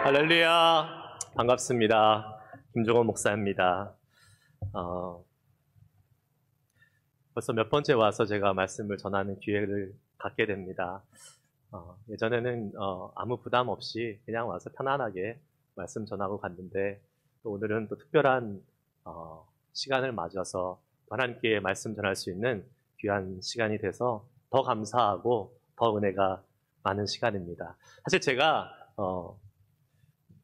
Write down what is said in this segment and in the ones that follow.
할렐루야. 반갑습니다. 김종원 목사입니다. 벌써 몇 번째 와서 제가 말씀을 전하는 기회를 갖게 됩니다. 예전에는 아무 부담 없이 그냥 와서 편안하게 말씀 전하고 갔는데, 또 오늘은 또 특별한 시간을 맞아서 하나님께 말씀 전할 수 있는 귀한 시간이 돼서 더 감사하고 더 은혜가 많은 시간입니다. 사실 제가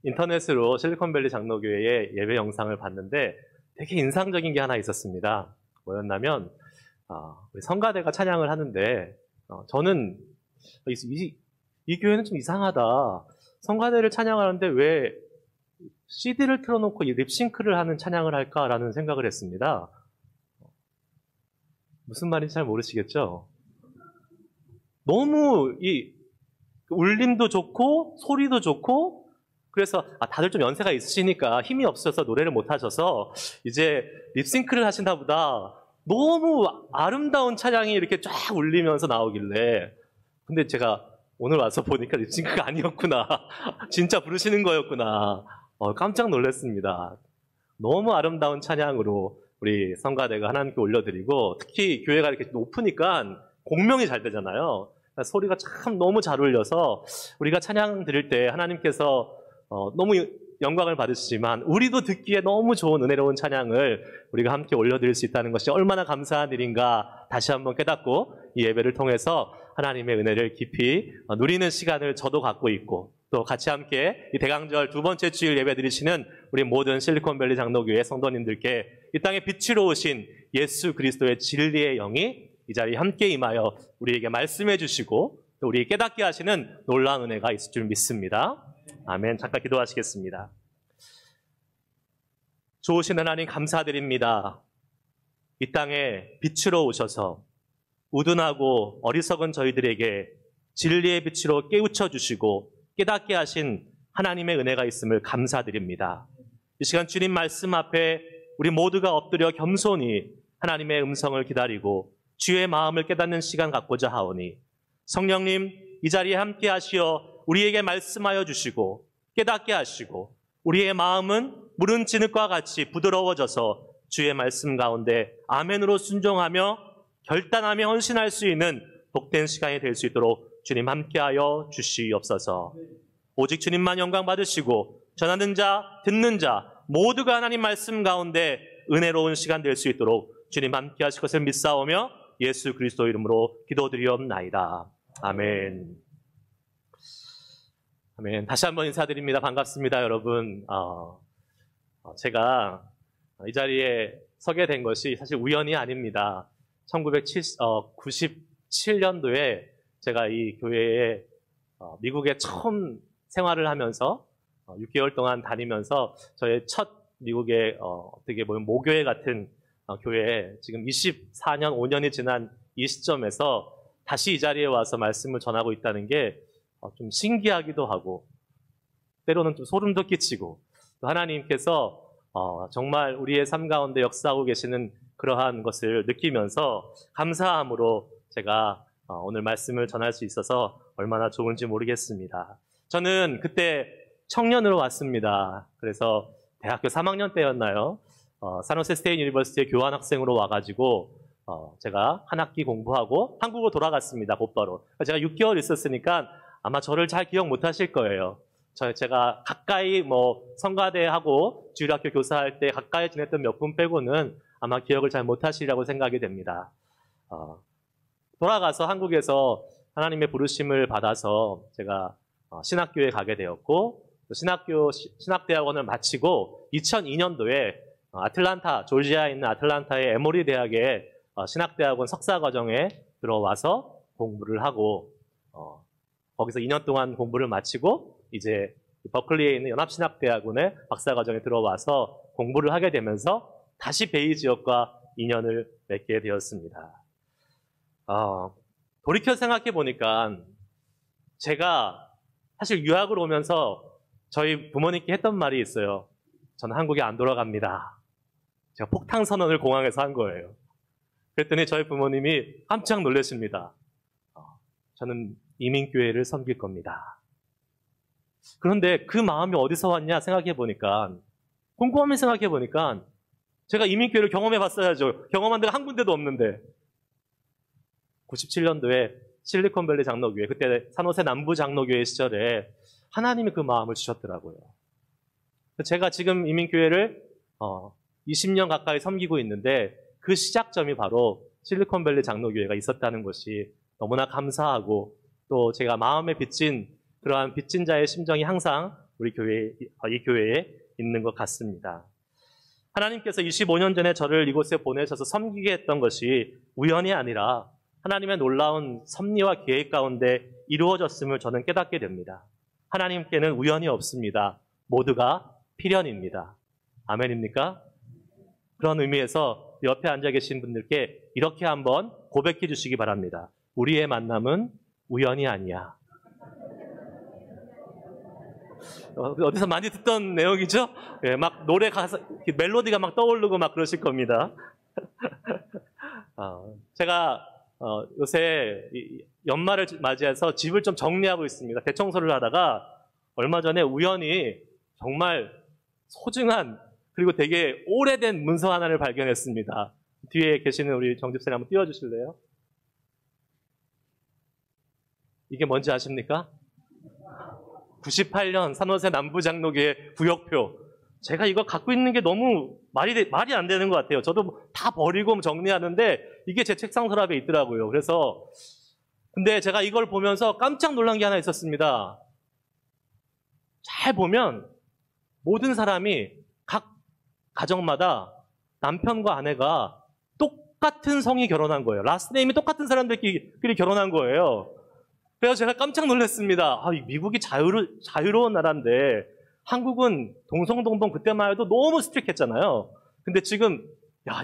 인터넷으로 실리콘밸리 장로교회의 예배 영상을 봤는데 되게 인상적인 게 하나 있었습니다. 뭐였냐면 우리 성가대가 찬양을 하는데 저는 이 교회는 좀 이상하다. 성가대를 찬양하는데 왜 CD를 틀어놓고 이 립싱크를 하는 찬양을 할까라는 생각을 했습니다. 무슨 말인지 잘 모르시겠죠? 너무 이 울림도 좋고 소리도 좋고, 그래서 다들 좀 연세가 있으시니까 힘이 없어서 노래를 못 하셔서 이제 립싱크를 하신다 보다 너무 아름다운 찬양이 이렇게 쫙 울리면서 나오길래, 근데 제가 오늘 와서 보니까 립싱크가 아니었구나. 진짜 부르시는 거였구나. 깜짝 놀랐습니다. 너무 아름다운 찬양으로 우리 성가대가 하나님께 올려드리고, 특히 교회가 이렇게 높으니까 공명이 잘 되잖아요. 소리가 참 너무 잘 울려서 우리가 찬양 드릴 때 하나님께서 너무 영광을 받으시지만 우리도 듣기에 너무 좋은 은혜로운 찬양을 우리가 함께 올려드릴 수 있다는 것이 얼마나 감사한 일인가 다시 한번 깨닫고, 이 예배를 통해서 하나님의 은혜를 깊이 누리는 시간을 저도 갖고 있고, 또 같이 함께 이 대강절 두 번째 주일 예배 드리시는 우리 모든 실리콘밸리 장로교회 성도님들께 이 땅에 빛으로 오신 예수 그리스도의 진리의 영이 이 자리에 함께 임하여 우리에게 말씀해 주시고 또 우리 깨닫게 하시는 놀라운 은혜가 있을 줄 믿습니다. 아멘. 잠깐 기도하시겠습니다. 좋으신 하나님 감사드립니다. 이 땅에 빛으로 오셔서 우둔하고 어리석은 저희들에게 진리의 빛으로 깨우쳐 주시고 깨닫게 하신 하나님의 은혜가 있음을 감사드립니다. 이 시간 주님 말씀 앞에 우리 모두가 엎드려 겸손히 하나님의 음성을 기다리고 주의 마음을 깨닫는 시간 갖고자 하오니, 성령님 이 자리에 함께 하시어 우리에게 말씀하여 주시고 깨닫게 하시고 우리의 마음은 무른 진흙과 같이 부드러워져서 주의 말씀 가운데 아멘으로 순종하며 결단하며 헌신할 수 있는 복된 시간이 될 수 있도록 주님 함께하여 주시옵소서. 오직 주님만 영광 받으시고 전하는 자 듣는 자 모두가 하나님 말씀 가운데 은혜로운 시간 될 수 있도록 주님 함께 하실 것을 믿사오며 예수 그리스도 이름으로 기도드리옵나이다. 아멘. 아멘. 다시 한번 인사드립니다. 반갑습니다, 여러분. 제가 이 자리에 서게 된 것이 사실 우연이 아닙니다. 1997년도에 제가 이 교회에 미국에 처음 생활을 하면서 6개월 동안 다니면서 저의 첫 미국의 어떻게 보면 모교회 같은 교회에 지금 24년, 5년이 지난 이 시점에서 다시 이 자리에 와서 말씀을 전하고 있다는 게 좀 신기하기도 하고, 때로는 좀 소름도 끼치고, 또 하나님께서 정말 우리의 삶 가운데 역사하고 계시는 그러한 것을 느끼면서 감사함으로 제가 오늘 말씀을 전할 수 있어서 얼마나 좋은지 모르겠습니다. 저는 그때 청년으로 왔습니다. 그래서 대학교 3학년 때였나요? 산호세 스테이트 유니버시티에 교환학생으로 와가지고 제가 한 학기 공부하고 한국으로 돌아갔습니다. 곧바로. 제가 6개월 있었으니까 아마 저를 잘 기억 못 하실 거예요. 제가 가까이 성가대하고 주일학교 교사할 때 가까이 지냈던 몇 분 빼고는 아마 기억을 잘 못 하시리라고 생각이 됩니다. 돌아가서 한국에서 하나님의 부르심을 받아서 제가 신학교에 가게 되었고, 신학대학원을 마치고 2002년도에 아틀란타, 조지아에 있는 아틀란타의 에모리 대학에 신학대학원 석사과정에 들어와서 공부를 하고, 거기서 2년 동안 공부를 마치고 이제 버클리에 있는 연합신학대학원에 박사과정에 들어와서 공부를 하게 되면서 다시 베이 지역과 인연을 맺게 되었습니다. 돌이켜 생각해 보니까 제가 사실 유학을 오면서 저희 부모님께 했던 말이 있어요. 저는 한국에 안 돌아갑니다. 제가 폭탄 선언을 공항에서 한 거예요. 그랬더니 저희 부모님이 깜짝 놀라십니다. 저는 이민교회를 섬길 겁니다. 그런데 그 마음이 어디서 왔냐 생각해 보니까, 곰곰이 생각해 보니까 제가 이민교회를 경험해 봤어야죠. 경험한 데가 한 군데도 없는데. 97년도에 실리콘밸리 장로교회, 그때 산호세 남부 장로교회 시절에 하나님이 그 마음을 주셨더라고요. 제가 지금 이민교회를 20년 가까이 섬기고 있는데 그 시작점이 바로 실리콘밸리 장로교회가 있었다는 것이 너무나 감사하고, 또 제가 마음에 빚진 그러한 빚진 자의 심정이 항상 우리 교회, 이 교회에 있는 것 같습니다. 하나님께서 25년 전에 저를 이곳에 보내셔서 섬기게 했던 것이 우연이 아니라 하나님의 놀라운 섭리와 계획 가운데 이루어졌음을 저는 깨닫게 됩니다. 하나님께는 우연이 없습니다. 모두가 필연입니다. 아멘입니까? 그런 의미에서 옆에 앉아 계신 분들께 이렇게 한번 고백해 주시기 바랍니다. 우리의 만남은 우연이 아니야. 어디서 많이 듣던 내용이죠? 예, 막 노래 가사, 멜로디가 막 떠오르고 막 그러실 겁니다. 제가 요새 연말을 맞이해서 집을 좀 정리하고 있습니다. 대청소를 하다가 얼마 전에 우연히 정말 소중한, 그리고 되게 오래된 문서 하나를 발견했습니다. 뒤에 계시는 우리 정집사님 한번 띄워주실래요? 이게 뭔지 아십니까? 98년 산호세 남부장로교회 구역표. 제가 이거 갖고 있는 게 너무 말이 안 되는 것 같아요. 저도 다 버리고 정리하는데 이게 제 책상 서랍에 있더라고요. 그래서 근데 제가 이걸 보면서 깜짝 놀란 게 하나 있었습니다. 잘 보면 모든 사람이 각 가정마다 남편과 아내가 똑같은 성이 결혼한 거예요. 라스트네임이 똑같은 사람들끼리 결혼한 거예요. 그래서 제가 깜짝 놀랐습니다. 미국이 자유로운 나라인데 한국은 동성동본 그때만 해도 너무 스트릭했잖아요. 근데 지금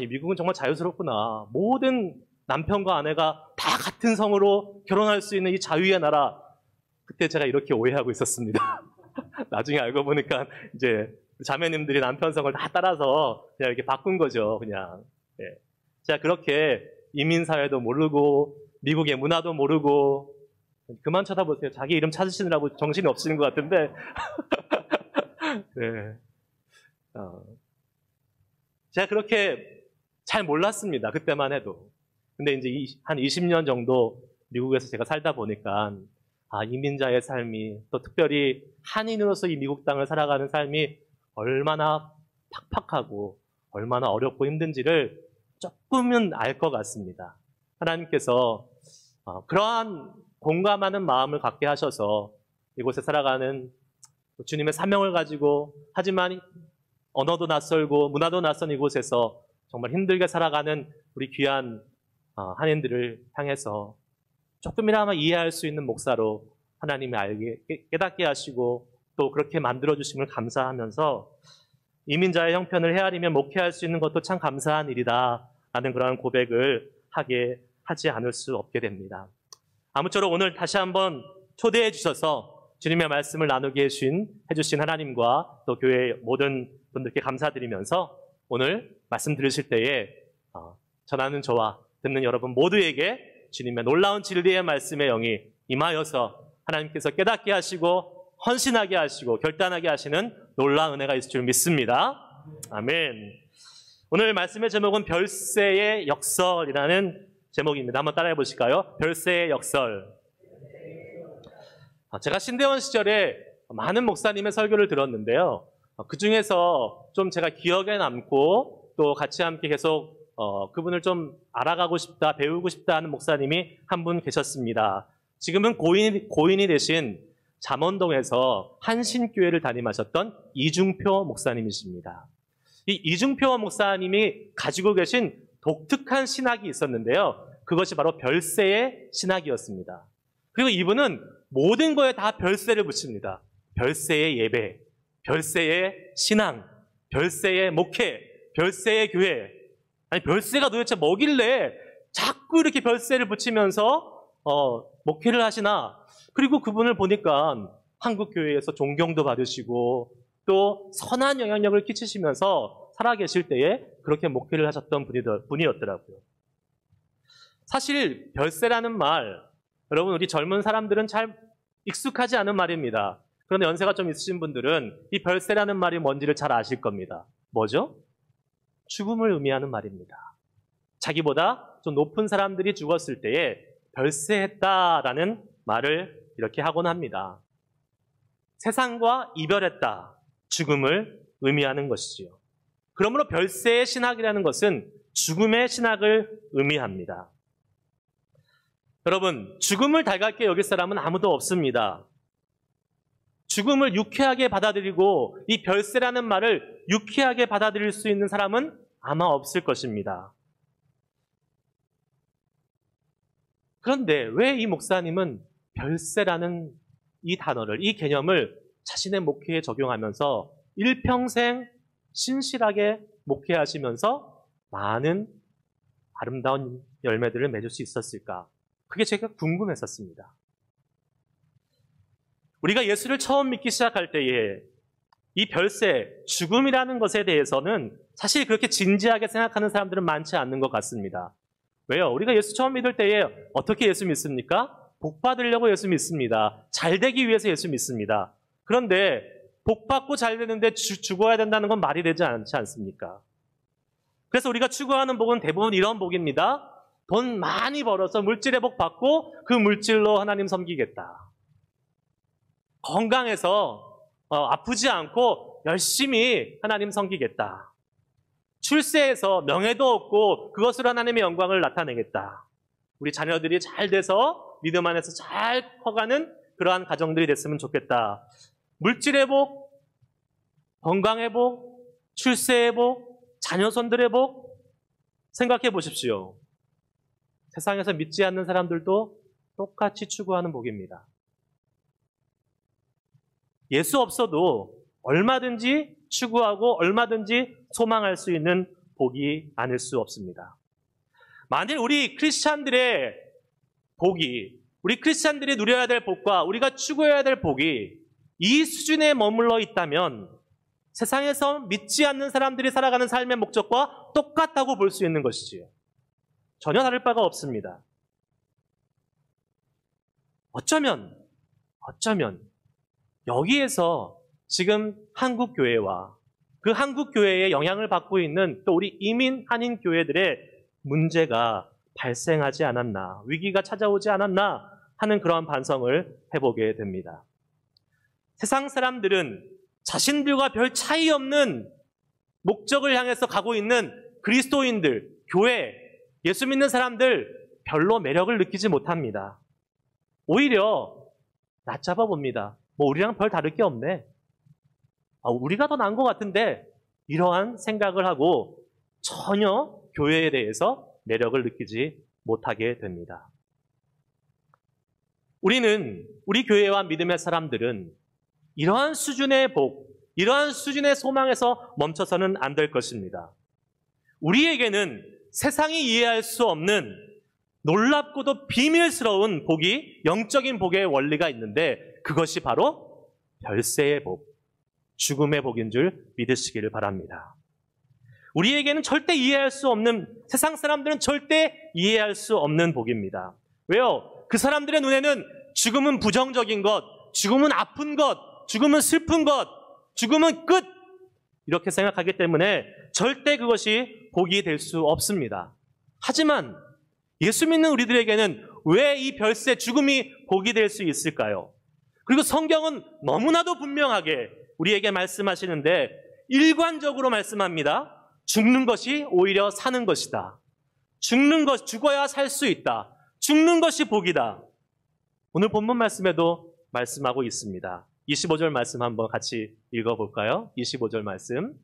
이 미국은 정말 자유스럽구나. 모든 남편과 아내가 다 같은 성으로 결혼할 수 있는 이 자유의 나라. 그때 제가 이렇게 오해하고 있었습니다. 나중에 알고 보니까 이제 자매님들이 남편 성을 다 따라서 그냥 이렇게 바꾼 거죠. 그냥. 예. 제가 그렇게 이민사회도 모르고 미국의 문화도 모르고, 그만 쳐다보세요. 자기 이름 찾으시느라고 정신이 없으신 것 같은데. 네. 제가 그렇게 잘 몰랐습니다. 그때만 해도. 근데 이제 한 20년 정도 미국에서 제가 살다 보니까, 이민자의 삶이, 또 특별히 한인으로서 이 미국 땅을 살아가는 삶이 얼마나 팍팍하고 얼마나 어렵고 힘든지를 조금은 알 것 같습니다. 하나님께서 그러한 공감하는 마음을 갖게 하셔서 이곳에 살아가는 주님의 사명을 가지고, 하지만 언어도 낯설고 문화도 낯선 이곳에서 정말 힘들게 살아가는 우리 귀한 한인들을 향해서 조금이나마 이해할 수 있는 목사로 하나님이 깨닫게 하시고 또 그렇게 만들어주심을 감사하면서, 이민자의 형편을 헤아리며 목회할 수 있는 것도 참 감사한 일이다 라는 그런 고백을 하지 않을 수 없게 됩니다. 아무쪼록 오늘 다시 한번 초대해 주셔서 주님의 말씀을 나누게 해주신 하나님과 또 교회 모든 분들께 감사드리면서, 오늘 말씀 들으실 때에 전하는 저와 듣는 여러분 모두에게 주님의 놀라운 진리의 말씀의 영이 임하여서 하나님께서 깨닫게 하시고 헌신하게 하시고 결단하게 하시는 놀라운 은혜가 있을 줄 믿습니다. 아멘. 오늘 말씀의 제목은 별세의 역설이라는 제목입니다. 한번 따라해 보실까요? 별세의 역설. 제가 신대원 시절에 많은 목사님의 설교를 들었는데요. 그 중에서 좀 제가 기억에 남고 또 같이 함께 계속 그분을 좀 알아가고 싶다, 배우고 싶다 하는 목사님이 한 분 계셨습니다. 지금은 고인이 되신 잠원동에서 한신교회를 담임하셨던 이중표 목사님이십니다. 이 이중표 목사님이 가지고 계신 독특한 신학이 있었는데요. 그것이 바로 별세의 신학이었습니다. 그리고 이분은 모든 거에 다 별세를 붙입니다. 별세의 예배, 별세의 신앙, 별세의 목회, 별세의 교회. 아니, 별세가 도대체 뭐길래 자꾸 이렇게 별세를 붙이면서 목회를 하시나. 그리고 그분을 보니까 한국교회에서 존경도 받으시고 또 선한 영향력을 끼치시면서 살아계실 때에 그렇게 목회를 하셨던 분이었더라고요. 사실 별세라는 말, 여러분 우리 젊은 사람들은 잘 익숙하지 않은 말입니다. 그런데 연세가 좀 있으신 분들은 이 별세라는 말이 뭔지를 잘 아실 겁니다. 뭐죠? 죽음을 의미하는 말입니다. 자기보다 좀 높은 사람들이 죽었을 때에 별세했다라는 말을 이렇게 하곤 합니다. 세상과 이별했다, 죽음을 의미하는 것이지요. 그러므로 별세의 신학이라는 것은 죽음의 신학을 의미합니다. 여러분, 죽음을 달갑게 여길 사람은 아무도 없습니다. 죽음을 유쾌하게 받아들이고 이 별세라는 말을 유쾌하게 받아들일 수 있는 사람은 아마 없을 것입니다. 그런데 왜 이 목사님은 별세라는 이 단어를, 이 개념을 자신의 목회에 적용하면서 일평생 신실하게 목회하시면서 많은 아름다운 열매들을 맺을 수 있었을까? 그게 제가 궁금했었습니다. 우리가 예수를 처음 믿기 시작할 때에 이 별세, 죽음이라는 것에 대해서는 사실 그렇게 진지하게 생각하는 사람들은 많지 않는 것 같습니다. 왜요? 우리가 예수 처음 믿을 때에 어떻게 예수 믿습니까? 복 받으려고 예수 믿습니다. 잘 되기 위해서 예수 믿습니다. 그런데 복 받고 잘 되는데 죽어야 된다는 건 말이 되지 않지 않습니까? 그래서 우리가 추구하는 복은 대부분 이런 복입니다. 돈 많이 벌어서 물질의 복 받고 그 물질로 하나님 섬기겠다. 건강해서 아프지 않고 열심히 하나님 섬기겠다. 출세해서 명예도 얻고 그것으로 하나님의 영광을 나타내겠다. 우리 자녀들이 잘 돼서 믿음 안에서 잘 커가는 그러한 가정들이 됐으면 좋겠다. 물질의 복, 건강의 복, 출세의 복, 자녀손들의 복 생각해 보십시오. 세상에서 믿지 않는 사람들도 똑같이 추구하는 복입니다. 예수 없어도 얼마든지 추구하고 얼마든지 소망할 수 있는 복이 아닐 수 없습니다. 만일 우리 크리스찬들의 복이, 우리 크리스찬들이 누려야 될 복과 우리가 추구해야 될 복이 이 수준에 머물러 있다면 세상에서 믿지 않는 사람들이 살아가는 삶의 목적과 똑같다고 볼 수 있는 것이지요. 전혀 다를 바가 없습니다. 어쩌면 여기에서 지금 한국교회와 그 한국교회의 영향을 받고 있는 또 우리 이민 한인 교회들의 문제가 발생하지 않았나, 위기가 찾아오지 않았나 하는 그러한 반성을 해보게 됩니다. 세상 사람들은 자신들과 별 차이 없는 목적을 향해서 가고 있는 그리스도인들, 교회, 예수 믿는 사람들 별로 매력을 느끼지 못합니다. 오히려 낮잡아 봅니다. 뭐 우리랑 별 다를 게 없네. 우리가 더 나은 것 같은데 이러한 생각을 하고 전혀 교회에 대해서 매력을 느끼지 못하게 됩니다. 우리 교회와 믿음의 사람들은 이러한 수준의 복, 이러한 수준의 소망에서 멈춰서는 안 될 것입니다. 우리에게는 세상이 이해할 수 없는 놀랍고도 비밀스러운 복이, 영적인 복의 원리가 있는데 그것이 바로 별세의 복, 죽음의 복인 줄 믿으시기를 바랍니다. 우리에게는 절대 이해할 수 없는, 세상 사람들은 절대 이해할 수 없는 복입니다. 왜요? 그 사람들의 눈에는 죽음은 부정적인 것, 죽음은 아픈 것, 죽음은 슬픈 것, 죽음은 끝! 이렇게 생각하기 때문에 절대 그것이 복이 될 수 없습니다. 하지만 예수 믿는 우리들에게는 왜 이 별세, 죽음이 복이 될 수 있을까요? 그리고 성경은 너무나도 분명하게 우리에게 말씀하시는데 일관적으로 말씀합니다. 죽는 것이 오히려 사는 것이다. 죽어야 살 수 있다. 죽는 것이 복이다. 오늘 본문 말씀에도 말씀하고 있습니다. 25절 말씀 한번 같이 읽어볼까요? 25절 말씀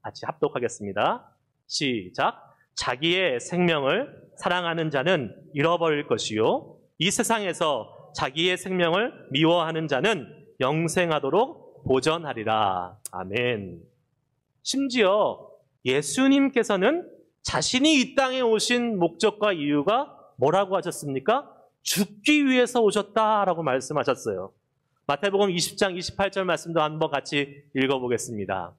같이 합독하겠습니다. 시작. 자기의 생명을 사랑하는 자는 잃어버릴 것이요, 이 세상에서 자기의 생명을 미워하는 자는 영생하도록 보전하리라. 아멘. 심지어 예수님께서는 자신이 이 땅에 오신 목적과 이유가 뭐라고 하셨습니까? 죽기 위해서 오셨다라고 말씀하셨어요. 마태복음 20장 28절 말씀도 한번 같이 읽어보겠습니다.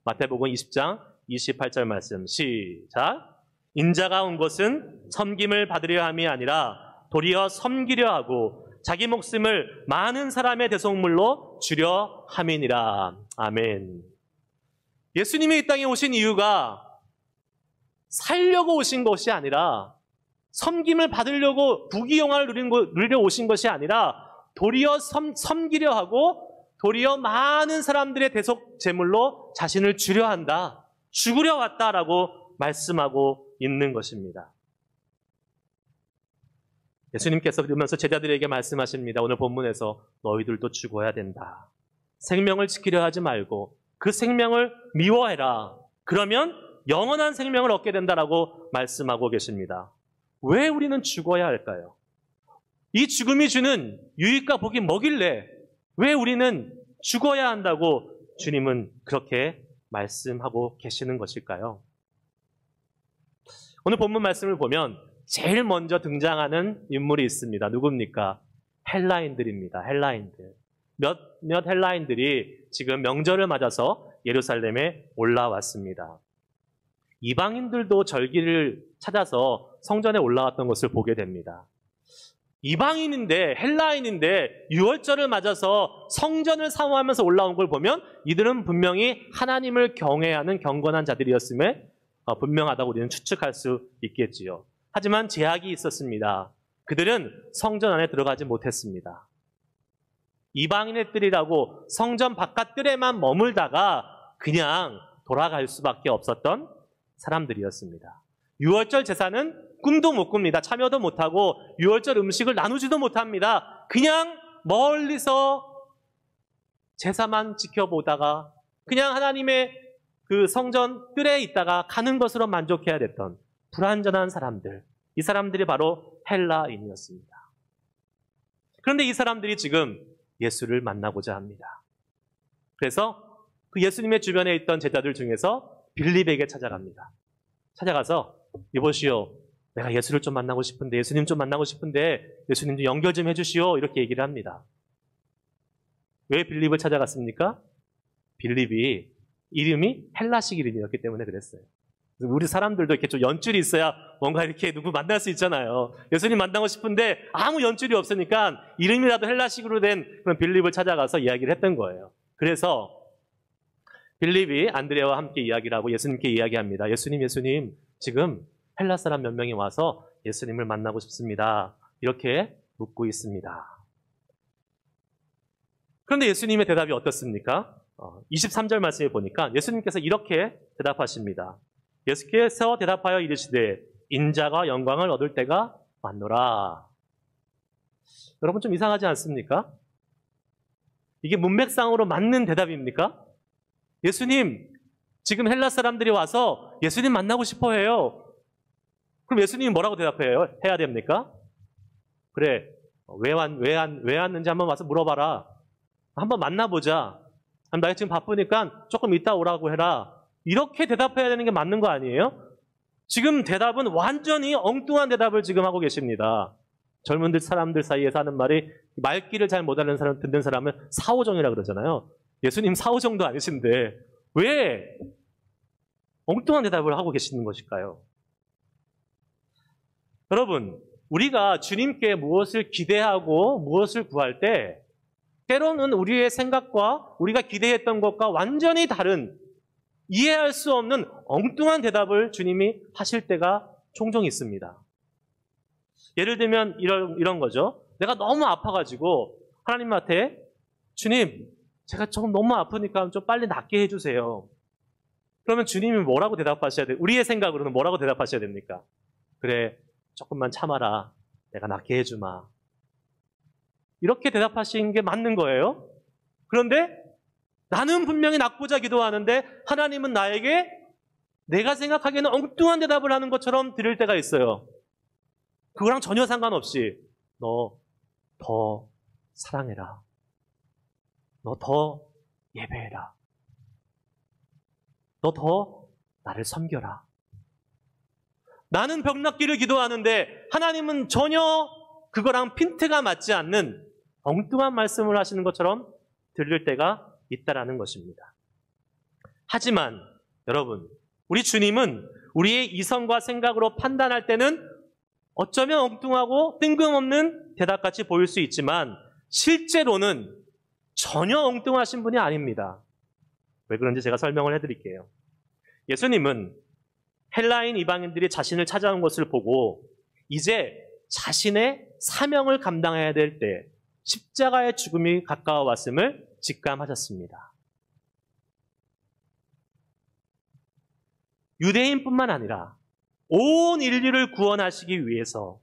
마태복음 20장 28절 말씀 시작. 인자가 온 것은 섬김을 받으려 함이 아니라 도리어 섬기려 하고 자기 목숨을 많은 사람의 대속물로 주려 함이니라. 아멘. 예수님이 이 땅에 오신 이유가 살려고 오신 것이 아니라, 섬김을 받으려고 부귀영화를 누리려 오신 것이 아니라 도리어 섬기려 하고 도리어 많은 사람들의 대속 제물로 자신을 주려 한다, 죽으려 왔다라고 말씀하고 있는 것입니다. 예수님께서 그러면서 제자들에게 말씀하십니다. 오늘 본문에서 너희들도 죽어야 된다. 생명을 지키려 하지 말고 그 생명을 미워해라. 그러면 영원한 생명을 얻게 된다라고 말씀하고 계십니다. 왜 우리는 죽어야 할까요? 이 죽음이 주는 유익과 복이 뭐길래 왜 우리는 죽어야 한다고 주님은 그렇게 말씀하고 계시는 것일까요? 오늘 본문 말씀을 보면 제일 먼저 등장하는 인물이 있습니다. 누굽니까? 헬라인들입니다. 헬라인들. 몇몇 헬라인들이 지금 명절을 맞아서 예루살렘에 올라왔습니다. 이방인들도 절기를 찾아서 성전에 올라왔던 것을 보게 됩니다. 이방인인데, 헬라인인데 유월절을 맞아서 성전을 사모하면서 올라온 걸 보면 이들은 분명히 하나님을 경외하는 경건한 자들이었음에 분명하다고 우리는 추측할 수 있겠지요. 하지만 제약이 있었습니다. 그들은 성전 안에 들어가지 못했습니다. 이방인의 뜰이라고 성전 바깥 뜰에만 머물다가 그냥 돌아갈 수밖에 없었던 사람들이었습니다. 유월절 제사는 꿈도 못 꿉니다. 참여도 못하고 유월절 음식을 나누지도 못합니다. 그냥 멀리서 제사만 지켜보다가 그냥 하나님의 그 성전 뜰에 있다가 가는 것으로 만족해야 됐던 불완전한 사람들, 이 사람들이 바로 헬라인이었습니다. 그런데 이 사람들이 지금 예수를 만나고자 합니다. 그래서 그 예수님의 주변에 있던 제자들 중에서 빌립에게 찾아갑니다. 찾아가서 여보시오, 내가 예수를 좀 만나고 싶은데, 예수님 좀 만나고 싶은데 예수님 좀 연결 좀 해주시오, 이렇게 얘기를 합니다. 왜 빌립을 찾아갔습니까? 빌립이 이름이 헬라식 이름이었기 때문에 그랬어요. 우리 사람들도 이렇게 좀 연줄이 있어야 뭔가 이렇게 누구 만날 수 있잖아요. 예수님 만나고 싶은데 아무 연줄이 없으니까 이름이라도 헬라식으로 된 그런 빌립을 찾아가서 이야기를 했던 거예요. 그래서 빌립이 안드레아와 함께 이야기를 하고 예수님께 이야기합니다. 예수님, 지금 헬라 사람 몇 명이 와서 예수님을 만나고 싶습니다. 이렇게 묻고 있습니다. 그런데 예수님의 대답이 어떻습니까? 23절 말씀에 보니까 예수님께서 이렇게 대답하십니다. 예수께서 대답하여 이르시되 인자가 영광을 얻을 때가 왔노라. 여러분 좀 이상하지 않습니까? 이게 문맥상으로 맞는 대답입니까? 예수님, 지금 헬라 사람들이 와서 예수님 만나고 싶어 해요. 그럼 예수님이 뭐라고 대답해야 됩니까? 그래, 왜 왔는지 한번 와서 물어봐라. 한번 만나보자. 나 지금 바쁘니까 조금 이따 오라고 해라. 이렇게 대답해야 되는 게 맞는 거 아니에요? 지금 대답은 완전히 엉뚱한 대답을 지금 하고 계십니다. 젊은 사람들 사이에서 하는 말이 말귀를 잘 못 알아듣는 사람, 듣는 사람은 사오정이라고 그러잖아요. 예수님 사오정도 아니신데 왜 엉뚱한 대답을 하고 계시는 것일까요? 여러분, 우리가 주님께 무엇을 기대하고 무엇을 구할 때 때로는 우리의 생각과 우리가 기대했던 것과 완전히 다른 이해할 수 없는 엉뚱한 대답을 주님이 하실 때가 종종 있습니다. 예를 들면 이런 거죠. 내가 너무 아파가지고 하나님한테 주님, 제가 조금 너무 아프니까 좀 빨리 낫게 해주세요. 그러면 주님이 뭐라고 대답하셔야 돼요? 우리의 생각으로는 뭐라고 대답하셔야 됩니까? 그래, 조금만 참아라. 내가 낫게 해주마. 이렇게 대답하신 게 맞는 거예요. 그런데 나는 분명히 낫고자 기도하는데 하나님은 나에게 내가 생각하기에는 엉뚱한 대답을 하는 것처럼 들을 때가 있어요. 그거랑 전혀 상관없이 너 더 사랑해라. 너 더 예배해라. 너 더 나를 섬겨라. 나는 병 낫기를 기도하는데 하나님은 전혀 그거랑 핀트가 맞지 않는 엉뚱한 말씀을 하시는 것처럼 들릴 때가 있다라는 것입니다. 하지만 여러분, 우리 주님은 우리의 이성과 생각으로 판단할 때는 어쩌면 엉뚱하고 뜬금없는 대답같이 보일 수 있지만 실제로는 전혀 엉뚱하신 분이 아닙니다. 왜 그런지 제가 설명을 해드릴게요. 예수님은 헬라인 이방인들이 자신을 찾아온 것을 보고 이제 자신의 사명을 감당해야 될 때 십자가의 죽음이 가까워 왔음을 직감하셨습니다. 유대인뿐만 아니라 온 인류를 구원하시기 위해서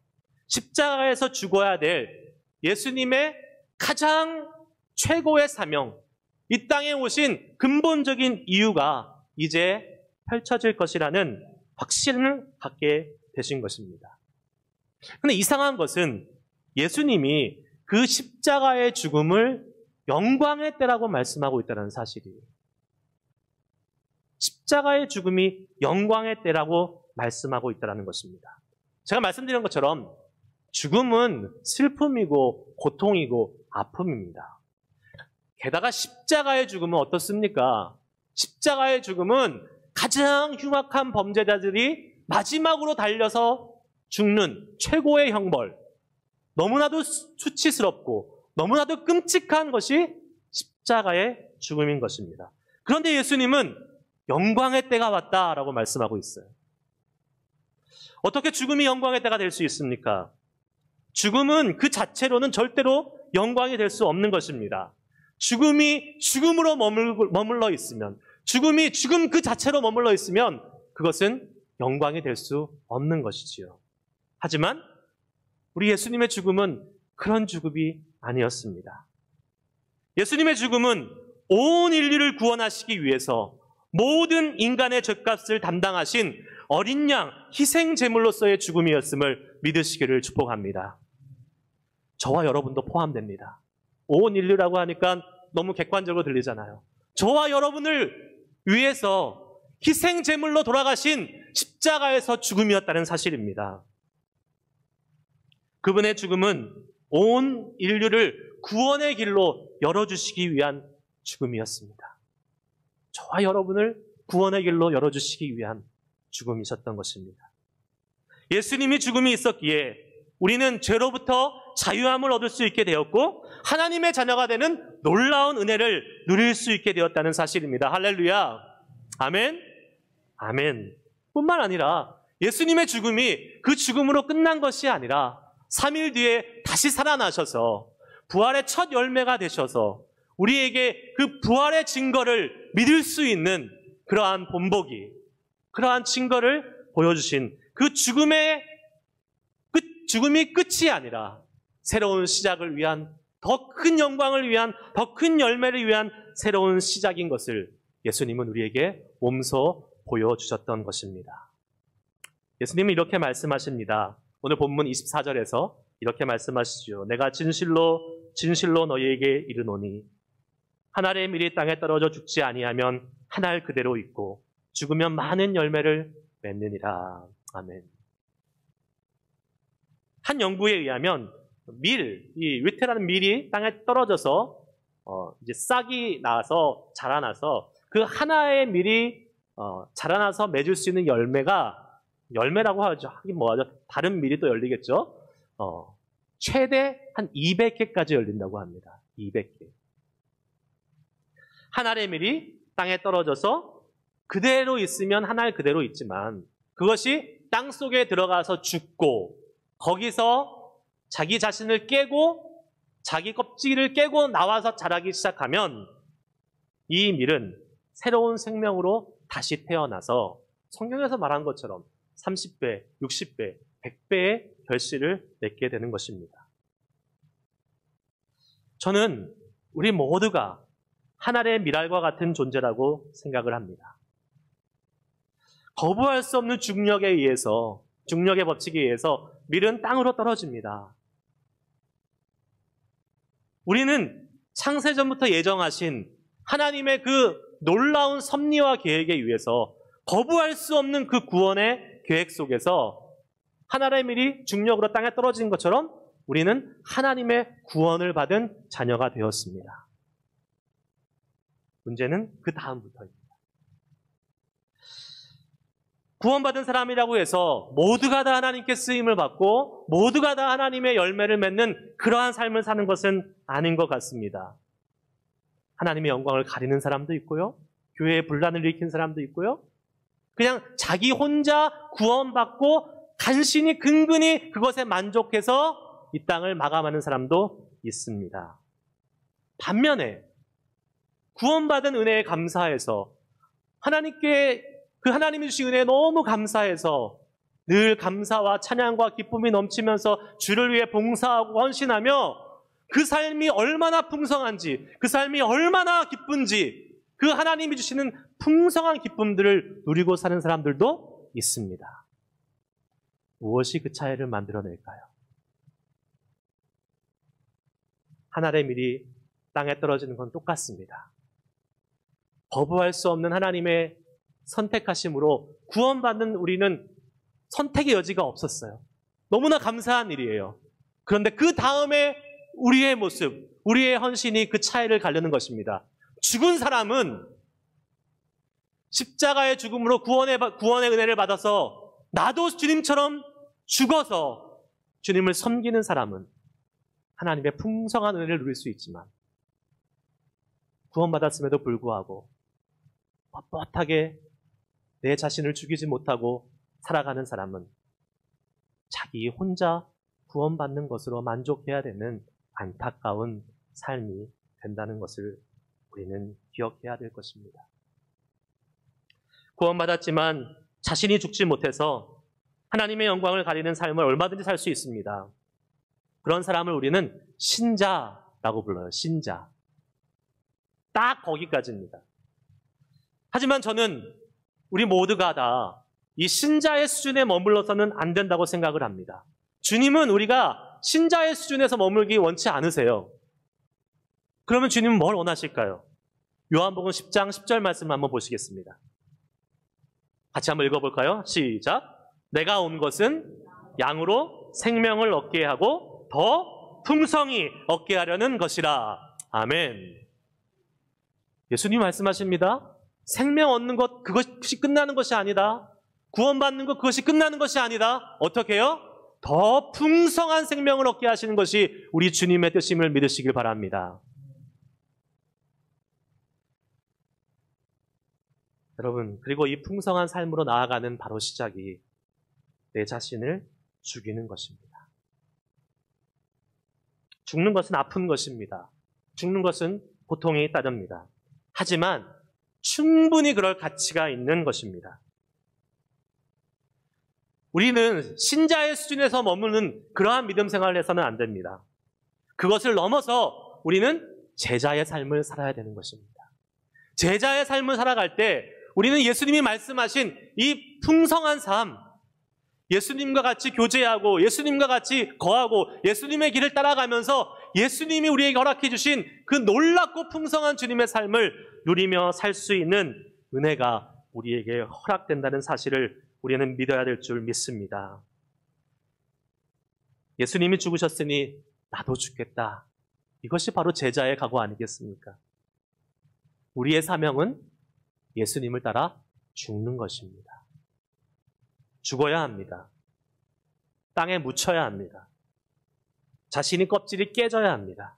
십자가에서 죽어야 될 예수님의 가장 최고의 사명, 이 땅에 오신 근본적인 이유가 이제 펼쳐질 것이라는 확신을 갖게 되신 것입니다. 그런데 이상한 것은 예수님이 그 십자가의 죽음을 영광의 때라고 말씀하고 있다는 사실이에요. 십자가의 죽음이 영광의 때라고 말씀하고 있다는 것입니다. 제가 말씀드린 것처럼 죽음은 슬픔이고 고통이고 아픔입니다. 게다가 십자가의 죽음은 어떻습니까? 십자가의 죽음은 가장 흉악한 범죄자들이 마지막으로 달려서 죽는 최고의 형벌, 너무나도 수치스럽고 너무나도 끔찍한 것이 십자가의 죽음인 것입니다. 그런데 예수님은 영광의 때가 왔다라고 말씀하고 있어요. 어떻게 죽음이 영광의 때가 될 수 있습니까? 죽음은 그 자체로는 절대로 영광이 될 수 없는 것입니다. 죽음이 죽음으로 머물러 있으면, 죽음이 죽음 그 자체로 머물러 있으면 그것은 영광이 될 수 없는 것이지요. 하지만 우리 예수님의 죽음은 그런 죽음이 아니었습니다. 예수님의 죽음은 온 인류를 구원하시기 위해서 모든 인간의 죗값을 담당하신 어린 양 희생 제물로서의 죽음이었음을 믿으시기를 축복합니다. 저와 여러분도 포함됩니다. 온 인류라고 하니까 너무 객관적으로 들리잖아요. 저와 여러분을 위해서 희생 제물로 돌아가신 십자가에서 죽음이었다는 사실입니다. 그분의 죽음은 온 인류를 구원의 길로 열어주시기 위한 죽음이었습니다. 저와 여러분을 구원의 길로 열어주시기 위한 죽음이셨던 것입니다. 예수님이 죽음이 있었기에 우리는 죄로부터 자유함을 얻을 수 있게 되었고 하나님의 자녀가 되는 놀라운 은혜를 누릴 수 있게 되었다는 사실입니다. 할렐루야. 아멘. 아멘. 뿐만 아니라 예수님의 죽음이 그 죽음으로 끝난 것이 아니라 3일 뒤에 다시 살아나셔서 부활의 첫 열매가 되셔서 우리에게 그 부활의 증거를 믿을 수 있는 그러한 본보기, 그러한 증거를 보여주신 그 죽음이 끝이 아니라 새로운 시작을 위한, 더 큰 영광을 위한, 더 큰 열매를 위한 새로운 시작인 것을 예수님은 우리에게 몸소 보여주셨던 것입니다. 예수님은 이렇게 말씀하십니다. 오늘 본문 24절에서 이렇게 말씀하시죠. 내가 진실로 진실로 너희에게 이르노니 한 알의 밀이 땅에 떨어져 죽지 아니하면 한 알 그대로 있고 죽으면 많은 열매를 맺느니라. 아멘. 한 연구에 의하면 이 위태라는 밀이 땅에 떨어져서 이제 싹이 나서 자라나서 그 하나의 밀이 자라나서 맺을 수 있는 열매라고 하죠. 하긴 뭐하죠? 다른 밀이 또 열리겠죠. 최대 한 200개까지 열린다고 합니다. 200개. 한 알의 밀이 땅에 떨어져서 그대로 있으면 한 알 그대로 있지만 그것이 땅 속에 들어가서 죽고 거기서 자기 자신을 깨고 자기 껍질을 깨고 나와서 자라기 시작하면 이 밀은 새로운 생명으로 다시 태어나서 성경에서 말한 것처럼 30배, 60배, 100배의 결실을 맺게 되는 것입니다. 저는 우리 모두가 한 알의 밀알과 같은 존재라고 생각을 합니다. 거부할 수 없는 중력에 의해서, 중력의 법칙에 의해서 밀은 땅으로 떨어집니다. 우리는 창세전부터 예정하신 하나님의 그 놀라운 섭리와 계획에 의해서 거부할 수 없는 그 구원의 계획 속에서 한 알의 밀이 중력으로 땅에 떨어진 것처럼 우리는 하나님의 구원을 받은 자녀가 되었습니다. 문제는 그 다음부터입니다. 구원받은 사람이라고 해서 모두가 다 하나님께 쓰임을 받고 모두가 다 하나님의 열매를 맺는 그러한 삶을 사는 것은 아닌 것 같습니다. 하나님의 영광을 가리는 사람도 있고요. 교회에 분란을 일으킨 사람도 있고요. 그냥 자기 혼자 구원받고 간신히 근근히 그것에 만족해서 이 땅을 마감하는 사람도 있습니다. 반면에 구원받은 은혜에 감사해서 하나님께 그 하나님이 주신 은혜에 너무 감사해서 늘 감사와 찬양과 기쁨이 넘치면서 주를 위해 봉사하고 헌신하며 그 삶이 얼마나 풍성한지, 그 삶이 얼마나 기쁜지 그 하나님이 주시는 풍성한 기쁨들을 누리고 사는 사람들도 있습니다. 무엇이 그 차이를 만들어낼까요? 하늘의 밀이 땅에 떨어지는 건 똑같습니다. 거부할 수 없는 하나님의 선택하심으로 구원받는 우리는 선택의 여지가 없었어요. 너무나 감사한 일이에요. 그런데 그 다음에 우리의 모습, 우리의 헌신이 그 차이를 가르는 것입니다. 죽은 사람은 십자가의 죽음으로 구원의 은혜를 받아서 나도 주님처럼 죽어서 주님을 섬기는 사람은 하나님의 풍성한 은혜를 누릴 수 있지만 구원받았음에도 불구하고 뻣뻣하게 내 자신을 죽이지 못하고 살아가는 사람은 자기 혼자 구원받는 것으로 만족해야 되는 안타까운 삶이 된다는 것을 우리는 기억해야 될 것입니다. 구원받았지만 자신이 죽지 못해서 하나님의 영광을 가리는 삶을 얼마든지 살 수 있습니다. 그런 사람을 우리는 신자라고 불러요. 신자. 딱 거기까지입니다. 하지만 저는 우리 모두가 다 이 신자의 수준에 머물러서는 안 된다고 생각을 합니다. 주님은 우리가 신자의 수준에서 머물기 원치 않으세요. 그러면 주님은 뭘 원하실까요? 요한복음 10장 10절 말씀 한번 보시겠습니다. 같이 한번 읽어볼까요? 시작. 내가 온 것은 양으로 생명을 얻게 하고 더 풍성히 얻게 하려는 것이라. 아멘. 예수님 말씀하십니다. 생명 얻는 것, 그것이 끝나는 것이 아니다. 구원받는 것, 그것이 끝나는 것이 아니다. 어떻게 해요? 더 풍성한 생명을 얻게 하시는 것이 우리 주님의 뜻임을 믿으시길 바랍니다. 여러분, 그리고 이 풍성한 삶으로 나아가는 바로 시작이 내 자신을 죽이는 것입니다. 죽는 것은 아픈 것입니다. 죽는 것은 고통이 따릅니다. 하지만 충분히 그럴 가치가 있는 것입니다. 우리는 신자의 수준에서 머무는 그러한 믿음 생활을 해서는 안 됩니다. 그것을 넘어서 우리는 제자의 삶을 살아야 되는 것입니다. 제자의 삶을 살아갈 때 우리는 예수님이 말씀하신 이 풍성한 삶, 예수님과 같이 교제하고 예수님과 같이 거하고 예수님의 길을 따라가면서 예수님이 우리에게 허락해 주신 그 놀랍고 풍성한 주님의 삶을 누리며 살 수 있는 은혜가 우리에게 허락된다는 사실을 우리는 믿어야 될 줄 믿습니다. 예수님이 죽으셨으니 나도 죽겠다. 이것이 바로 제자의 각오 아니겠습니까? 우리의 사명은 예수님을 따라 죽는 것입니다. 죽어야 합니다. 땅에 묻혀야 합니다. 자신의 껍질이 깨져야 합니다.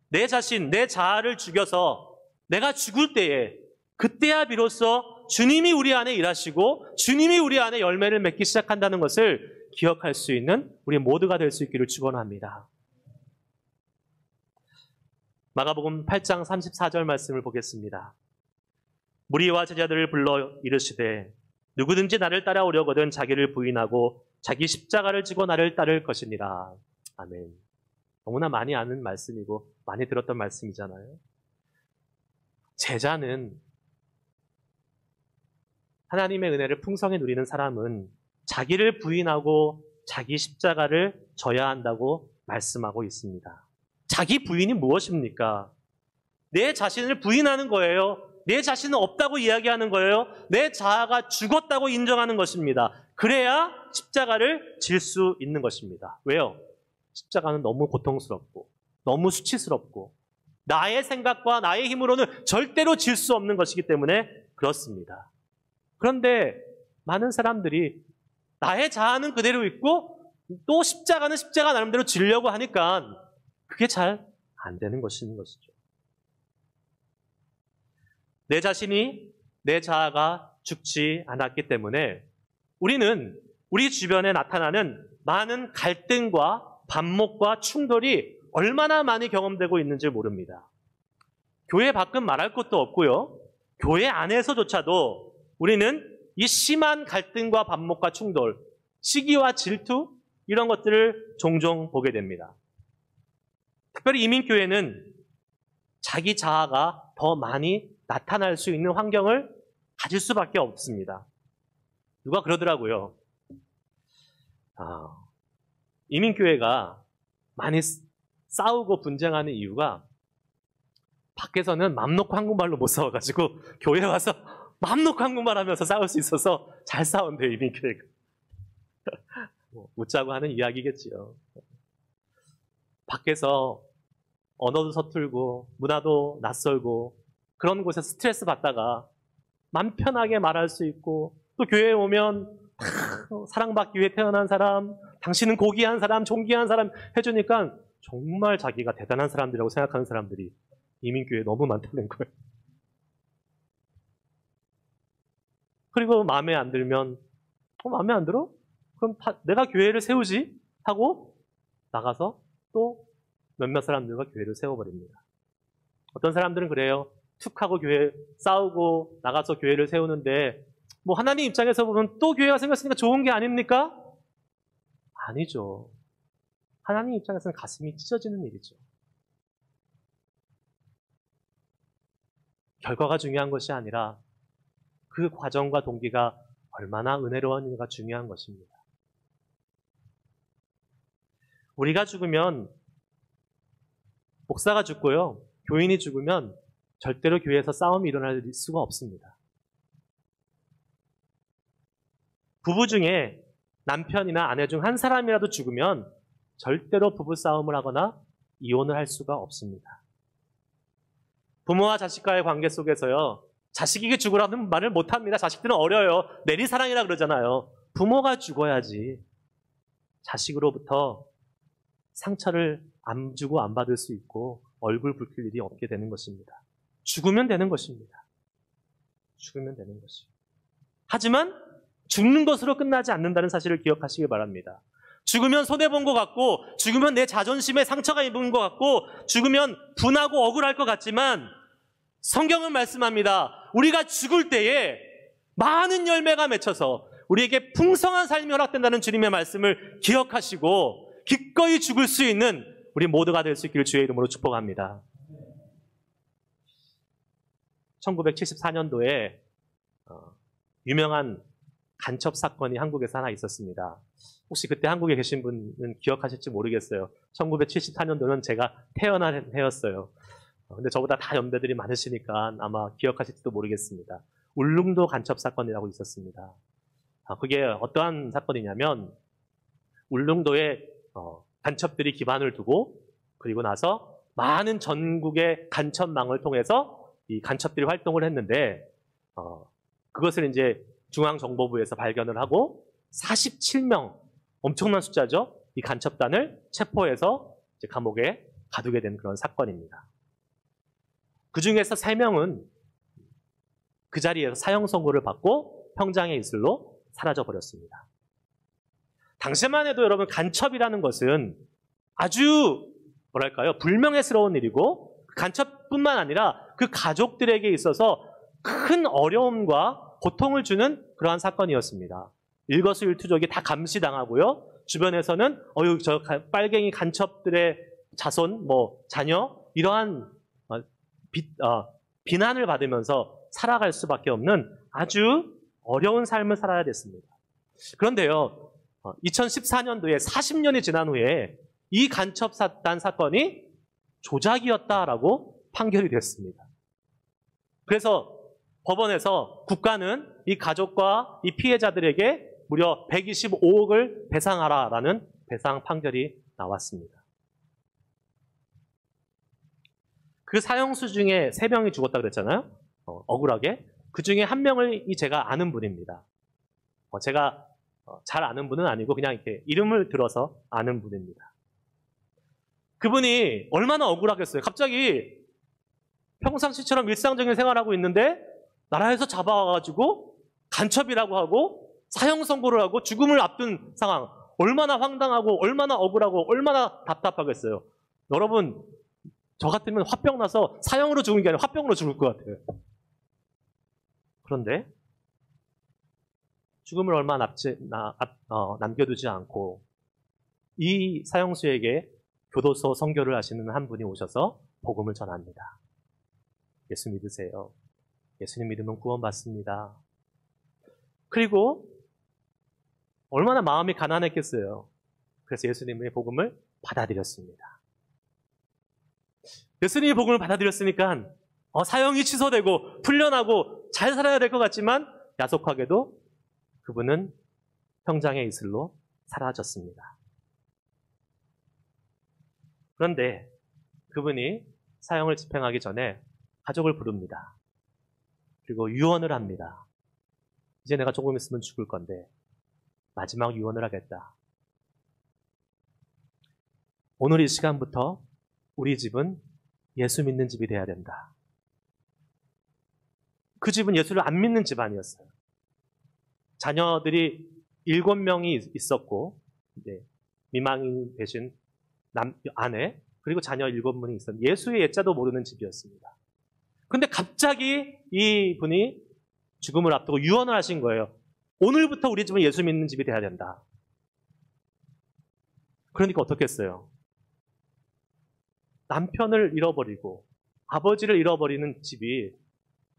내 자신, 내 자아를 죽여서 내가 죽을 때에 그때야 비로소 주님이 우리 안에 일하시고 주님이 우리 안에 열매를 맺기 시작한다는 것을 기억할 수 있는 우리 모두가 될 수 있기를 축원합니다. 마가복음 8장 34절 말씀을 보겠습니다. 무리와 제자들을 불러 이르시되 누구든지 나를 따라오려거든 자기를 부인하고 자기 십자가를 지고 나를 따를 것이니라. 아멘. 너무나 많이 아는 말씀이고 많이 들었던 말씀이잖아요. 제자는 하나님의 은혜를 풍성히 누리는 사람은 자기를 부인하고 자기 십자가를 져야 한다고 말씀하고 있습니다. 자기 부인이 무엇입니까? 내 자신을 부인하는 거예요. 내 자신은 없다고 이야기하는 거예요. 내 자아가 죽었다고 인정하는 것입니다. 그래야 십자가를 질 수 있는 것입니다. 왜요? 십자가는 너무 고통스럽고 너무 수치스럽고 나의 생각과 나의 힘으로는 절대로 질 수 없는 것이기 때문에 그렇습니다. 그런데 많은 사람들이 나의 자아는 그대로 있고 또 십자가는 십자가 나름대로 지려고 하니까 그게 잘 안 되는 것인 것이죠. 내 자신이, 내 자아가 죽지 않았기 때문에 우리는 우리 주변에 나타나는 많은 갈등과 반목과 충돌이 얼마나 많이 경험되고 있는지 모릅니다. 교회 밖은 말할 것도 없고요. 교회 안에서조차도 우리는 이 심한 갈등과 반목과 충돌, 시기와 질투 이런 것들을 종종 보게 됩니다. 특별히 이민교회는 자기 자아가 더 많이 나타날 수 있는 환경을 가질 수밖에 없습니다. 누가 그러더라고요. 이민교회가 많이 싸우고 분쟁하는 이유가 밖에서는 맘 놓고 한국말로 못 싸워가지고 교회 와서 맘 놓고 한국말 하면서 싸울 수 있어서 잘 싸운대요, 이민교회가. 웃자고 하는 이야기겠지요. 밖에서 언어도 서툴고 문화도 낯설고 그런 곳에서 스트레스 받다가 맘 편하게 말할 수 있고 또 교회에 오면 사랑받기 위해 태어난 사람, 당신은 고귀한 사람, 존귀한 사람 해주니까 정말 자기가 대단한 사람들이라고 생각하는 사람들이 이민교회에 너무 많다는 거예요. 그리고 마음에 안 들면 마음에 안 들어? 그럼 내가 교회를 세우지? 하고 나가서 또 몇몇 사람들과 교회를 세워버립니다. 어떤 사람들은 그래요. 툭 하고 교회 싸우고 나가서 교회를 세우는데 뭐 하나님 입장에서 보면 또 교회가 생겼으니까 좋은 게 아닙니까? 아니죠. 하나님 입장에서는 가슴이 찢어지는 일이죠. 결과가 중요한 것이 아니라 그 과정과 동기가 얼마나 은혜로웠는지가 중요한 것입니다. 우리가 죽으면 목사가 죽고요. 교인이 죽으면 절대로 교회에서 싸움이 일어날 수가 없습니다. 부부 중에 남편이나 아내 중 한 사람이라도 죽으면 절대로 부부싸움을 하거나 이혼을 할 수가 없습니다. 부모와 자식과의 관계 속에서요. 자식에게 죽으라는 말을 못합니다. 자식들은 어려요. 내리사랑이라 그러잖아요. 부모가 죽어야지 자식으로부터 상처를 안 주고 안 받을 수 있고 얼굴 붉힐 일이 없게 되는 것입니다. 죽으면 되는 것입니다. 죽으면 되는 것이요. 하지만 죽는 것으로 끝나지 않는다는 사실을 기억하시길 바랍니다. 죽으면 손해본 것 같고 죽으면 내 자존심에 상처가 입은 것 같고 죽으면 분하고 억울할 것 같지만 성경은 말씀합니다. 우리가 죽을 때에 많은 열매가 맺혀서 우리에게 풍성한 삶이 허락된다는 주님의 말씀을 기억하시고 기꺼이 죽을 수 있는 우리 모두가 될 수 있기를 주의 이름으로 축복합니다. 1974년도에 유명한 간첩 사건이 한국에서 하나 있었습니다. 혹시 그때 한국에 계신 분은 기억하실지 모르겠어요. 1974년도는 제가 태어난 해였어요. 근데 저보다 다 연배들이 많으시니까 아마 기억하실지도 모르겠습니다. 울릉도 간첩 사건이라고 있었습니다. 그게 어떠한 사건이냐면 울릉도에 간첩들이 기반을 두고 그리고 나서 많은 전국의 간첩망을 통해서 이 간첩들이 활동을 했는데 그것을 이제 중앙정보부에서 발견을 하고 47명, 엄청난 숫자죠. 이 간첩단을 체포해서 이제 감옥에 가두게 된 그런 사건입니다. 그 중에서 3명은 그 자리에서 사형 선고를 받고 평장의 이슬로 사라져 버렸습니다. 당시만 해도 여러분 간첩이라는 것은 아주 뭐랄까요? 불명예스러운 일이고 간첩뿐만 아니라 그 가족들에게 있어서 큰 어려움과 고통을 주는 그러한 사건이었습니다. 일거수일투족이 다 감시당하고요. 주변에서는 저 빨갱이 간첩들의 자손, 자녀 이러한 비난을 받으면서 살아갈 수밖에 없는 아주 어려운 삶을 살아야 됐습니다. 그런데요, 2014년도에 40년이 지난 후에 이 간첩단 사건이 조작이었다라고 판결이 됐습니다. 그래서 법원에서 국가는 이 가족과 이 피해자들에게 무려 125억을 배상하라라는 배상 판결이 나왔습니다. 그 사형수 중에 3명이 죽었다 그랬잖아요. 억울하게. 그 중에 1명을 제가 아는 분입니다. 제가 잘 아는 분은 아니고 그냥 이렇게 이름을 들어서 아는 분입니다. 그분이 얼마나 억울하겠어요. 갑자기 평상시처럼 일상적인 생활하고 있는데 나라에서 잡아와가지고 간첩이라고 하고 사형 선고를 하고 죽음을 앞둔 상황. 얼마나 황당하고 얼마나 억울하고 얼마나 답답하겠어요. 여러분, 저 같으면 화병 나서 사형으로 죽은 게 아니라 화병으로 죽을 것 같아요. 그런데 죽음을 얼마 남겨두지 않고 이 사형수에게 교도소 선교를 하시는 한 분이 오셔서 복음을 전합니다. 예수 믿으세요. 예수님 믿으면 구원받습니다. 그리고 얼마나 마음이 가난했겠어요. 그래서 예수님의 복음을 받아들였습니다. 예수님의 복음을 받아들였으니까 사형이 취소되고 풀려나고 잘 살아야 될 것 같지만 야속하게도 그분은 형장의 이슬로 사라졌습니다. 그런데 그분이 사형을 집행하기 전에 가족을 부릅니다. 그리고 유언을 합니다. 이제 내가 조금 있으면 죽을 건데 마지막 유언을 하겠다. 오늘 이 시간부터 우리 집은 예수 믿는 집이 돼야 된다. 그 집은 예수를 안 믿는 집안이었어요. 자녀들이 7명이 있었고 미망이 되신 아내 그리고 자녀 7분이 있었는데 예수의 예자도 모르는 집이었습니다. 근데 갑자기 이 분이 죽음을 앞두고 유언을 하신 거예요. 오늘부터 우리 집은 예수 믿는 집이 돼야 된다. 그러니까 어떻겠어요? 남편을 잃어버리고 아버지를 잃어버리는 집이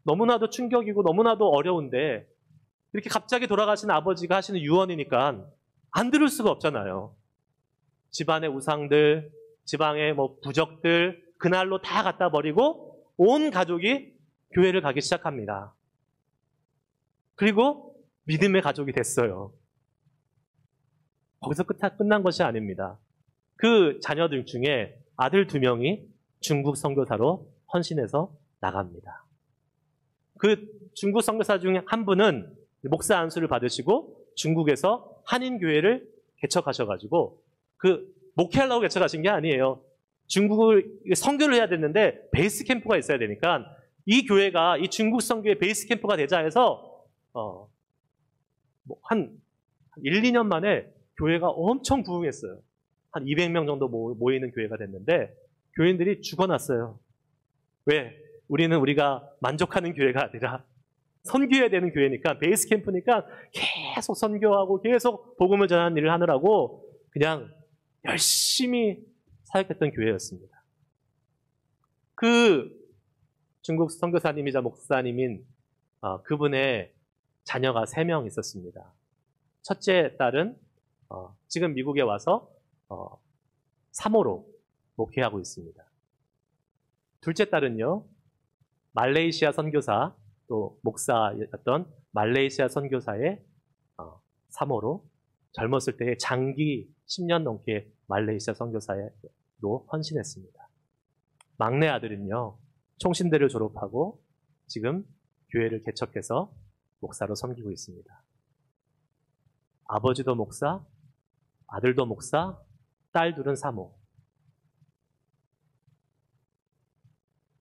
너무나도 충격이고 너무나도 어려운데 이렇게 갑자기 돌아가신 아버지가 하시는 유언이니까 안 들을 수가 없잖아요. 집안의 우상들, 집안의 부적들 그날로 다 갖다 버리고 온 가족이 교회를 가기 시작합니다. 그리고 믿음의 가족이 됐어요. 거기서 끝난 것이 아닙니다. 그 자녀들 중에 아들 2명이 중국 선교사로 헌신해서 나갑니다. 그 중국 선교사 중에 한 분은 목사 안수를 받으시고 중국에서 한인교회를 개척하셔가지고 그 목회하려고 개척하신 게 아니에요. 중국을 선교를 해야 됐는데 베이스 캠프가 있어야 되니까 이 교회가 이 중국 선교의 베이스 캠프가 되자 해서 한 1, 2년 만에 교회가 엄청 부흥했어요. 한 200명 정도 모이는 교회가 됐는데 교인들이 죽어났어요. 왜? 우리는 우리가 만족하는 교회가 아니라 선교해야 되는 교회니까 베이스 캠프니까 계속 선교하고 계속 복음을 전하는 일을 하느라고 그냥 열심히 사역했던 교회였습니다. 그 중국 선교사님이자 목사님인 그분의 자녀가 3명 있었습니다. 첫째 딸은 지금 미국에 와서 사모로 목회하고 있습니다. 둘째 딸은요, 말레이시아 선교사 또 목사였던 말레이시아 선교사의 사모로 젊었을 때의 장기 10년 넘게 말레이시아 선교사로 헌신했습니다. 막내 아들은요, 총신대를 졸업하고 지금 교회를 개척해서 목사로 섬기고 있습니다. 아버지도 목사, 아들도 목사, 딸 둘은 사모.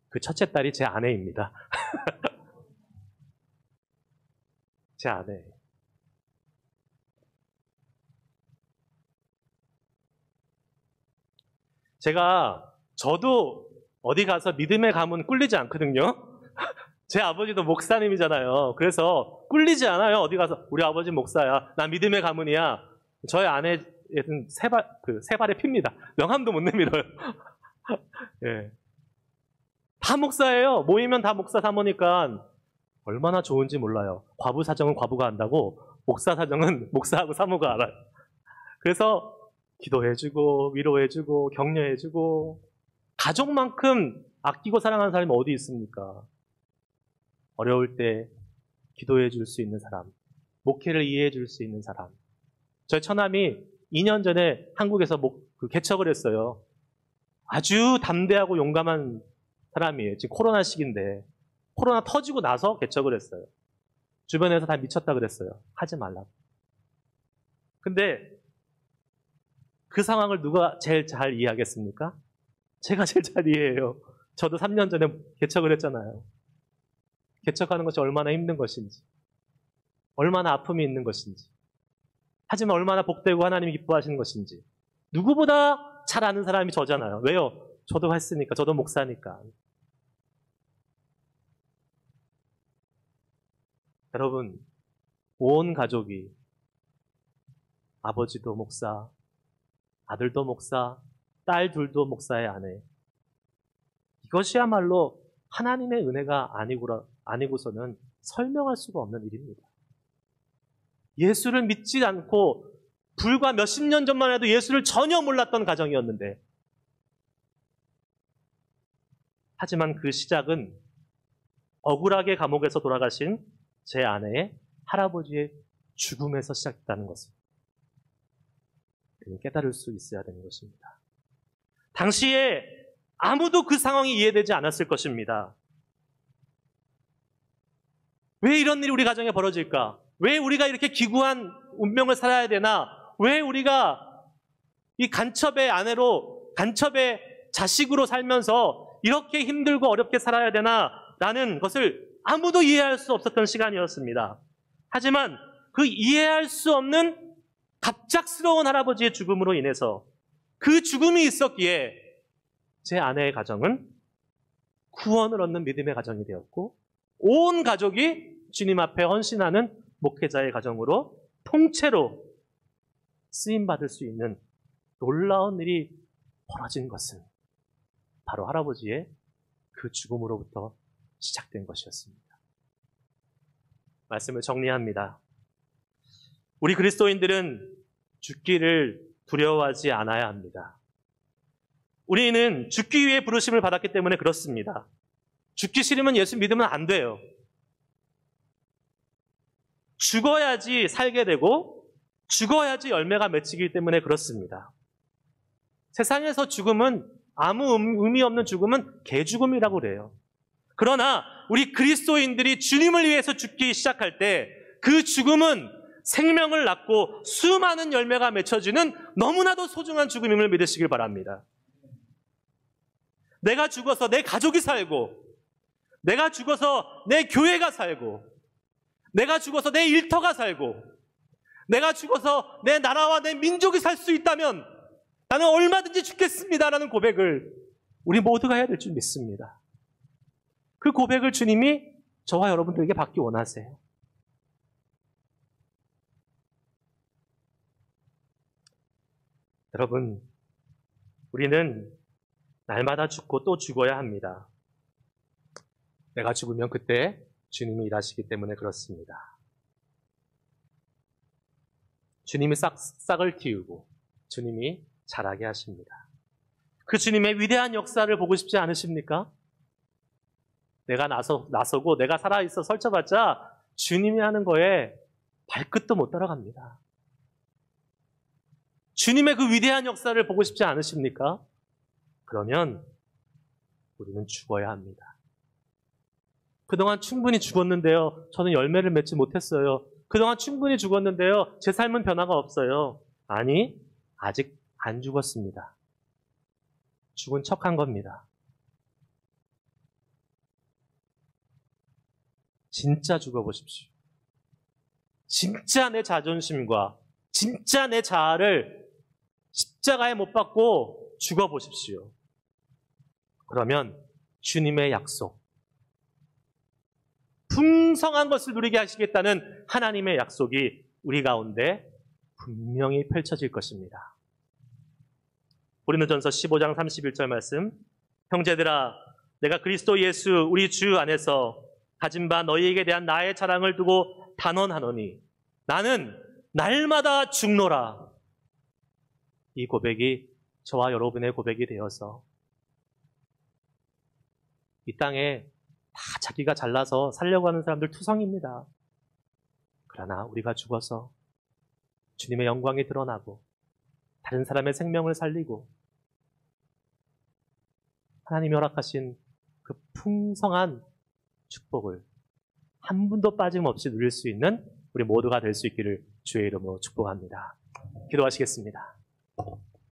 그 첫째 딸이 제 아내입니다. 제 아내. 저도 어디 가서 믿음의 가문 꿀리지 않거든요. 제 아버지도 목사님이잖아요. 그래서 꿀리지 않아요. 어디 가서 우리 아버지 목사야. 나 믿음의 가문이야. 저희 아내는 세 발에 핍니다. 명함도 못 내밀어요. 예. 다 목사예요. 모이면 다 목사 사모니까 얼마나 좋은지 몰라요. 과부 사정은 과부가 한다고 목사 사정은 목사하고 사모가 알아요. 그래서 기도해주고 위로해주고 격려해주고 가족만큼 아끼고 사랑하는 사람이 어디 있습니까? 어려울 때 기도해줄 수 있는 사람, 목회를 이해해줄 수 있는 사람. 저희 처남이 2년 전에 한국에서 개척을 했어요. 아주 담대하고 용감한 사람이에요. 지금 코로나 시기인데 코로나 터지고 나서 개척을 했어요. 주변에서 다 미쳤다 그랬어요. 하지 말라고. 근데 그 상황을 누가 제일 잘 이해하겠습니까? 제가 제일 잘 이해해요. 저도 3년 전에 개척을 했잖아요. 개척하는 것이 얼마나 힘든 것인지, 얼마나 아픔이 있는 것인지, 하지만 얼마나 복되고 하나님이 기뻐하시는 것인지 누구보다 잘 아는 사람이 저잖아요. 왜요? 저도 했으니까, 저도 목사니까. 여러분, 온 가족이, 아버지도 목사, 아들도 목사, 딸 둘도 목사의 아내, 이것이야말로 하나님의 은혜가 아니고서는 설명할 수가 없는 일입니다. 예수를 믿지 않고 불과 몇십 년 전만 해도 예수를 전혀 몰랐던 가정이었는데, 하지만 그 시작은 억울하게 감옥에서 돌아가신 제 아내의 할아버지의 죽음에서 시작됐다는 것을 깨달을 수 있어야 되는 것입니다. 당시에 아무도 그 상황이 이해되지 않았을 것입니다. 왜 이런 일이 우리 가정에 벌어질까? 왜 우리가 이렇게 기구한 운명을 살아야 되나? 왜 우리가 이 간첩의 아내로, 간첩의 자식으로 살면서 이렇게 힘들고 어렵게 살아야 되나? 라는 것을 아무도 이해할 수 없었던 시간이었습니다. 하지만 그 이해할 수 없는 갑작스러운 할아버지의 죽음으로 인해서, 그 죽음이 있었기에 제 아내의 가정은 구원을 얻는 믿음의 가정이 되었고, 온 가족이 주님 앞에 헌신하는 목회자의 가정으로 통째로 쓰임받을 수 있는 놀라운 일이 벌어진 것은 바로 할아버지의 그 죽음으로부터 시작된 것이었습니다. 말씀을 정리합니다. 우리 그리스도인들은 죽기를 두려워하지 않아야 합니다. 우리는 죽기 위해 부르심을 받았기 때문에 그렇습니다. 죽기 싫으면 예수 믿으면 안 돼요. 죽어야지 살게 되고 죽어야지 열매가 맺히기 때문에 그렇습니다. 세상에서 죽음은, 아무 의미 없는 죽음은 개죽음이라고 그래요. 그러나 우리 그리스도인들이 주님을 위해서 죽기 시작할 때 그 죽음은 생명을 낳고 수많은 열매가 맺혀지는 너무나도 소중한 죽음임을 믿으시길 바랍니다. 내가 죽어서 내 가족이 살고, 내가 죽어서 내 교회가 살고, 내가 죽어서 내 일터가 살고, 내가 죽어서 내 나라와 내 민족이 살 수 있다면 나는 얼마든지 죽겠습니다라는 고백을 우리 모두가 해야 될 줄 믿습니다. 그 고백을 주님이 저와 여러분들에게 받기 원하세요. 여러분, 우리는 날마다 죽고 또 죽어야 합니다. 내가 죽으면 그때 주님이 일하시기 때문에 그렇습니다. 주님이 싹을 틔우고 주님이 자라게 하십니다. 그 주님의 위대한 역사를 보고 싶지 않으십니까? 내가 나서고 내가 살아있어 설쳐봤자 주님이 하는 거에 발끝도 못 따라갑니다. 주님의 그 위대한 역사를 보고 싶지 않으십니까? 그러면 우리는 죽어야 합니다. 그동안 충분히 죽었는데요, 저는 열매를 맺지 못했어요. 그동안 충분히 죽었는데요, 제 삶은 변화가 없어요. 아니, 아직 안 죽었습니다. 죽은 척한 겁니다. 진짜 죽어보십시오. 진짜 내 자존심과 진짜 내 자아를 십자가에 못 박고 죽어보십시오. 그러면 주님의 약속, 풍성한 것을 누리게 하시겠다는 하나님의 약속이 우리 가운데 분명히 펼쳐질 것입니다. 고린도전서 15장 31절 말씀, 형제들아, 내가 그리스도 예수 우리 주 안에서 가진 바 너희에게 대한 나의 자랑을 두고 단언하노니 나는 날마다 죽노라. 이 고백이 저와 여러분의 고백이 되어서 이 땅에 다 자기가 잘나서 살려고 하는 사람들 투성입니다. 그러나 우리가 죽어서 주님의 영광이 드러나고 다른 사람의 생명을 살리고 하나님이 허락하신 그 풍성한 축복을 한 분도 빠짐없이 누릴 수 있는 우리 모두가 될 수 있기를 주의 이름으로 축복합니다. 기도하시겠습니다.